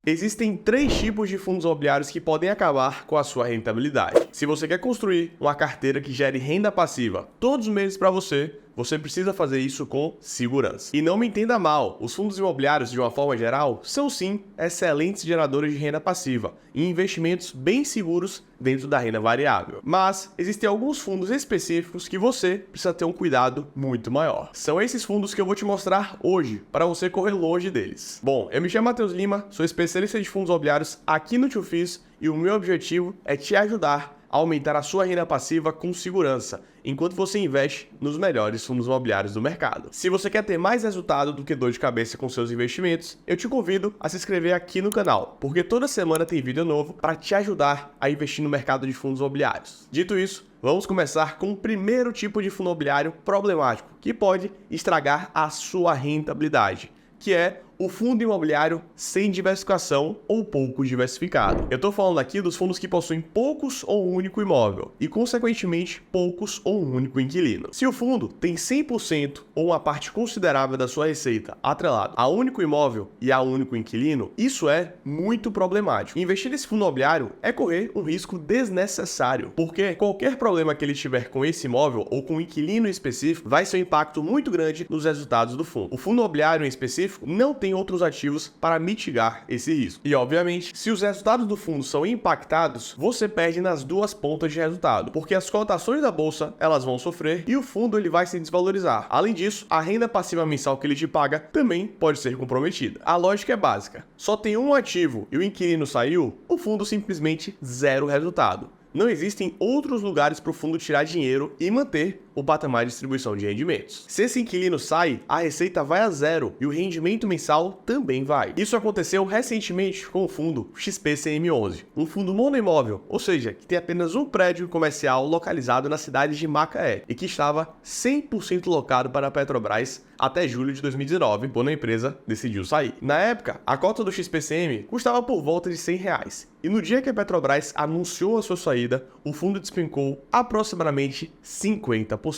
Existem 3 tipos de fundos imobiliários que podem acabar com a sua rentabilidade. Se você quer construir uma carteira que gere renda passiva todos os meses para você precisa fazer isso com segurança. E não me entenda mal, os fundos imobiliários, de uma forma geral, são sim excelentes geradores de renda passiva e investimentos bem seguros dentro da renda variável. Mas existem alguns fundos específicos que você precisa ter um cuidado muito maior. São esses fundos que eu vou te mostrar hoje, para você correr longe deles. Bom, eu me chamo Matheus Lima, sou especialista de fundos imobiliários aqui no TwoFiz e o meu objetivo é te ajudar a aumentar a sua renda passiva com segurança, enquanto você investe nos melhores fundos imobiliários do mercado. Se você quer ter mais resultado do que dor de cabeça com seus investimentos, eu te convido a se inscrever aqui no canal, porque toda semana tem vídeo novo para te ajudar a investir no mercado de fundos imobiliários. Dito isso, vamos começar com o primeiro tipo de fundo imobiliário problemático, que pode estragar a sua rentabilidade, que é o fundo imobiliário sem diversificação ou pouco diversificado. Eu estou falando aqui dos fundos que possuem poucos ou um único imóvel e, consequentemente, poucos ou um único inquilino. Se o fundo tem 100% ou uma parte considerável da sua receita atrelado a único imóvel e a único inquilino, isso é muito problemático. Investir nesse fundo imobiliário é correr um risco desnecessário, porque qualquer problema que ele tiver com esse imóvel ou com um inquilino específico vai ser um impacto muito grande nos resultados do fundo. O fundo imobiliário em específico não tem outros ativos para mitigar esse risco. E, obviamente, se os resultados do fundo são impactados, você perde nas duas pontas de resultado, porque as cotações da bolsa elas vão sofrer e o fundo ele vai se desvalorizar. Além disso, a renda passiva mensal que ele te paga também pode ser comprometida. A lógica é básica. Só tem um ativo e o inquilino saiu, o fundo simplesmente zero resultado. Não existem outros lugares para o fundo tirar dinheiro e manter o patamar de distribuição de rendimentos. Se esse inquilino sai, a receita vai a zero e o rendimento mensal também vai. Isso aconteceu recentemente com o fundo XPCM11, um fundo monoimóvel, ou seja, que tem apenas um prédio comercial localizado na cidade de Macaé e que estava 100% locado para a Petrobras até julho de 2019, quando a empresa decidiu sair. Na época, a cota do XPCM custava por volta de R$100 e no dia que a Petrobras anunciou a sua saída, o fundo despencou aproximadamente 50%.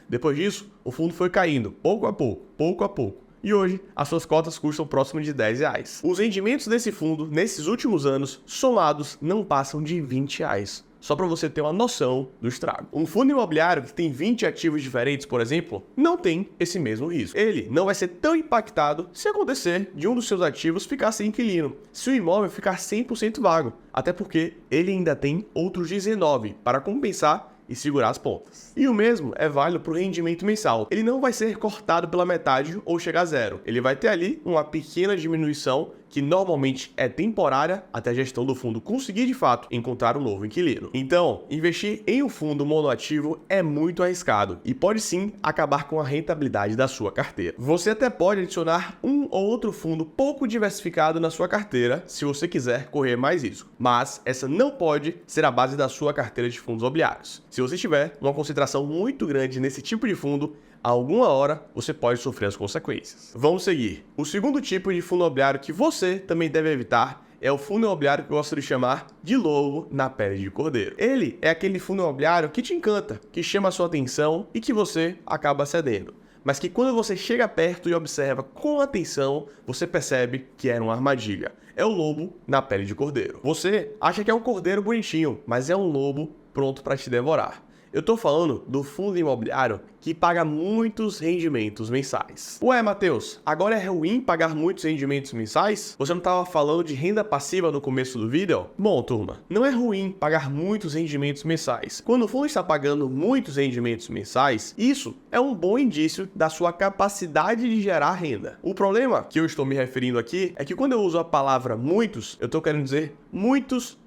Depois disso, o fundo foi caindo pouco a pouco, e hoje as suas cotas custam próximo de R$10. Os rendimentos desse fundo, nesses últimos anos, somados, não passam de R$20. Só para você ter uma noção do estrago. Um fundo imobiliário que tem 20 ativos diferentes, por exemplo, não tem esse mesmo risco. Ele não vai ser tão impactado se acontecer de um dos seus ativos ficar sem inquilino, se o imóvel ficar 100% vago, até porque ele ainda tem outros 19 para compensar e segurar as pontas. E o mesmo é válido para o rendimento mensal. Ele não vai ser cortado pela metade ou chegar a zero. Ele vai ter ali uma pequena diminuição que normalmente é temporária até a gestão do fundo conseguir de fato encontrar um novo inquilino. Então, investir em um fundo monoativo é muito arriscado e pode sim acabar com a rentabilidade da sua carteira. Você até pode adicionar um ou outro fundo pouco diversificado na sua carteira se você quiser correr mais risco, mas essa não pode ser a base da sua carteira de fundos imobiliários. Se você tiver uma concentração muito grande nesse tipo de fundo, alguma hora você pode sofrer as consequências. Vamos seguir. O segundo tipo de fundo imobiliário que você também deve evitar é o fundo imobiliário que eu gosto de chamar de lobo na pele de cordeiro. Ele é aquele fundo imobiliário que te encanta, que chama a sua atenção e que você acaba cedendo, mas que quando você chega perto e observa com atenção, você percebe que era uma armadilha. É o lobo na pele de cordeiro. Você acha que é um cordeiro bonitinho, mas é um lobo pronto para te devorar. Eu tô falando do fundo imobiliário que paga muitos rendimentos mensais. Ué, Matheus, agora é ruim pagar muitos rendimentos mensais? Você não estava falando de renda passiva no começo do vídeo? Bom, turma, não é ruim pagar muitos rendimentos mensais. Quando o fundo está pagando muitos rendimentos mensais, isso é um bom indício da sua capacidade de gerar renda. O problema que eu estou me referindo aqui é que quando eu uso a palavra muitos, eu estou querendo dizer muitos,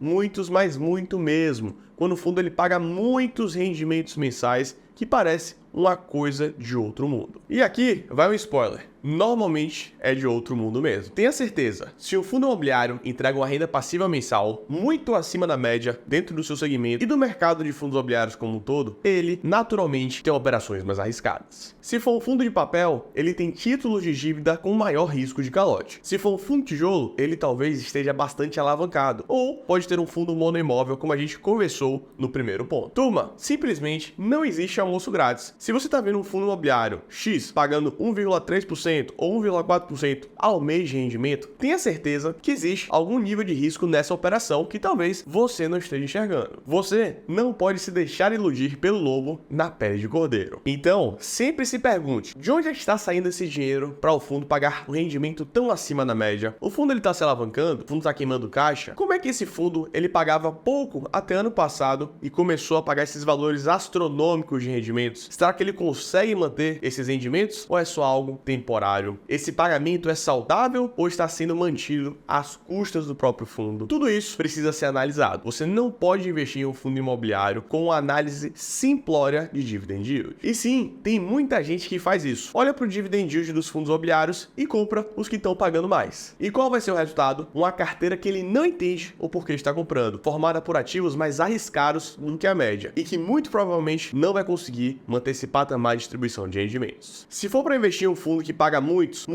mas muito mesmo. Quando o fundo ele paga muitos rendimentos mensais, que parece uma coisa de outro mundo. E aqui vai um spoiler. Normalmente é de outro mundo mesmo. Tenha certeza, se o fundo imobiliário entrega uma renda passiva mensal muito acima da média dentro do seu segmento e do mercado de fundos imobiliários como um todo, ele naturalmente tem operações mais arriscadas. Se for um fundo de papel, ele tem títulos de dívida com maior risco de calote. Se for um fundo de tijolo, ele talvez esteja bastante alavancado, ou pode ter um fundo monoimóvel, como a gente conversou no primeiro ponto. Turma, simplesmente não existe almoço grátis. Se você está vendo um fundo imobiliário X pagando 1,3%, 1% ou 1,4% ao mês de rendimento, tenha certeza que existe algum nível de risco nessa operação que talvez você não esteja enxergando. Você não pode se deixar iludir pelo lobo na pele de cordeiro. Então, sempre se pergunte, de onde é que está saindo esse dinheiro para o fundo pagar um rendimento tão acima da média? O fundo ele está se alavancando? O fundo está queimando caixa? Como é que esse fundo ele pagava pouco até ano passado e começou a pagar esses valores astronômicos de rendimentos? Será que ele consegue manter esses rendimentos ou é só algo temporário? Esse pagamento é saudável ou está sendo mantido às custas do próprio fundo? Tudo isso precisa ser analisado. Você não pode investir em um fundo imobiliário com uma análise simplória de dividend yield. E sim, tem muita gente que faz isso. Olha para o dividend yield dos fundos imobiliários e compra os que estão pagando mais. E qual vai ser o resultado? Uma carteira que ele não entende o porquê está comprando, formada por ativos mais arriscados do que a média e que muito provavelmente não vai conseguir manter esse patamar de distribuição de rendimentos. Se for para investir em um fundo que paga muitos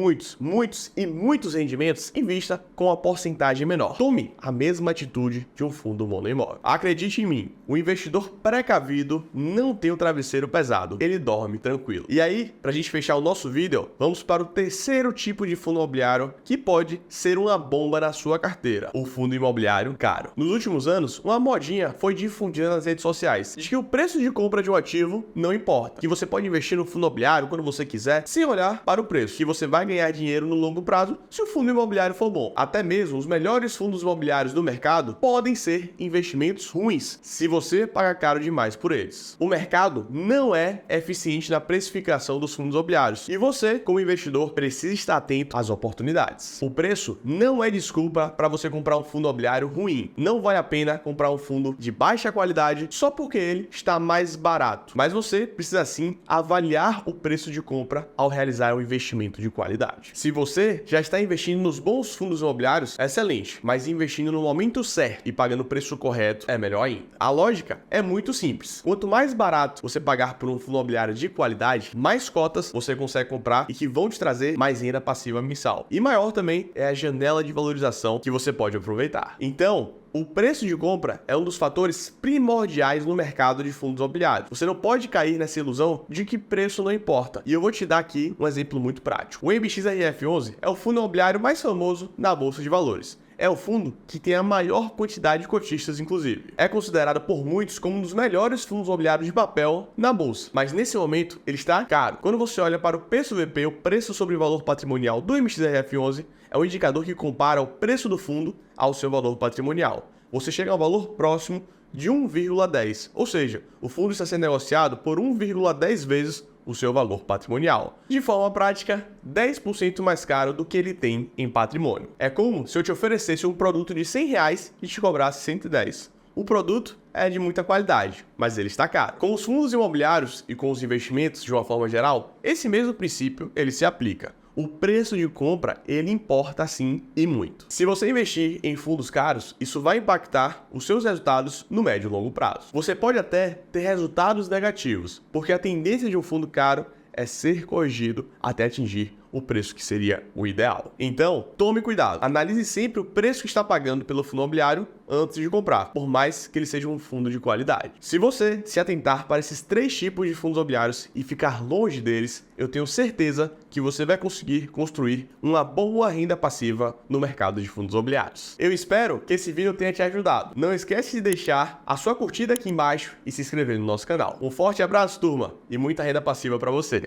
rendimentos, invista com a porcentagem menor. Tome a mesma atitude de um fundo monoimóvel. Acredite em mim, o investidor precavido não tem o travesseiro pesado, ele dorme tranquilo. E aí, pra gente fechar o nosso vídeo, vamos para o terceiro tipo de fundo imobiliário que pode ser uma bomba na sua carteira, o fundo imobiliário caro. Nos últimos anos, uma modinha foi difundida nas redes sociais de que o preço de compra de um ativo não importa, que você pode investir no fundo imobiliário quando você quiser, sem olhar para o preço, que você vai ganhar dinheiro no longo prazo se o fundo imobiliário for bom. Até mesmo os melhores fundos imobiliários do mercado podem ser investimentos ruins se você pagar caro demais por eles. O mercado não é eficiente na precificação dos fundos imobiliários e você, como investidor, precisa estar atento às oportunidades. O preço não é desculpa para você comprar um fundo imobiliário ruim. Não vale a pena comprar um fundo de baixa qualidade só porque ele está mais barato. Mas você precisa sim avaliar o preço de compra ao realizar um investimento de qualidade. Se você já está investindo nos bons fundos imobiliários, é excelente, mas investindo no momento certo e pagando o preço correto é melhor ainda. A lógica é muito simples. Quanto mais barato você pagar por um fundo imobiliário de qualidade, mais cotas você consegue comprar e que vão te trazer mais renda passiva mensal. E maior também é a janela de valorização que você pode aproveitar. Então, o preço de compra é um dos fatores primordiais no mercado de fundos imobiliários. Você não pode cair nessa ilusão de que preço não importa. E eu vou te dar aqui um exemplo muito prático. O MXRF11 é o fundo imobiliário mais famoso na Bolsa de Valores. É o fundo que tem a maior quantidade de cotistas, inclusive. É considerado por muitos como um dos melhores fundos imobiliários de papel na bolsa, mas nesse momento ele está caro. Quando você olha para o PSVP, o preço sobre valor patrimonial do MXRF11, é o indicador que compara o preço do fundo ao seu valor patrimonial. Você chega a um valor próximo de 1,10, ou seja, o fundo está sendo negociado por 1,10 vezes o seu valor patrimonial. De forma prática, 10% mais caro do que ele tem em patrimônio. É como se eu te oferecesse um produto de R$100 e te cobrasse 110. O produto é de muita qualidade, mas ele está caro. Com os fundos imobiliários e com os investimentos de uma forma geral, esse mesmo princípio ele se aplica. O preço de compra, ele importa sim e muito. Se você investir em fundos caros, isso vai impactar os seus resultados no médio e longo prazo. Você pode até ter resultados negativos, porque a tendência de um fundo caro é ser corrigido até atingir o preço que seria o ideal. Então, tome cuidado. Analise sempre o preço que está pagando pelo fundo imobiliário antes de comprar, por mais que ele seja um fundo de qualidade. Se você se atentar para esses três tipos de fundos imobiliários e ficar longe deles, eu tenho certeza que você vai conseguir construir uma boa renda passiva no mercado de fundos imobiliários. Eu espero que esse vídeo tenha te ajudado. Não esquece de deixar a sua curtida aqui embaixo e se inscrever no nosso canal. Um forte abraço, turma, e muita renda passiva para você.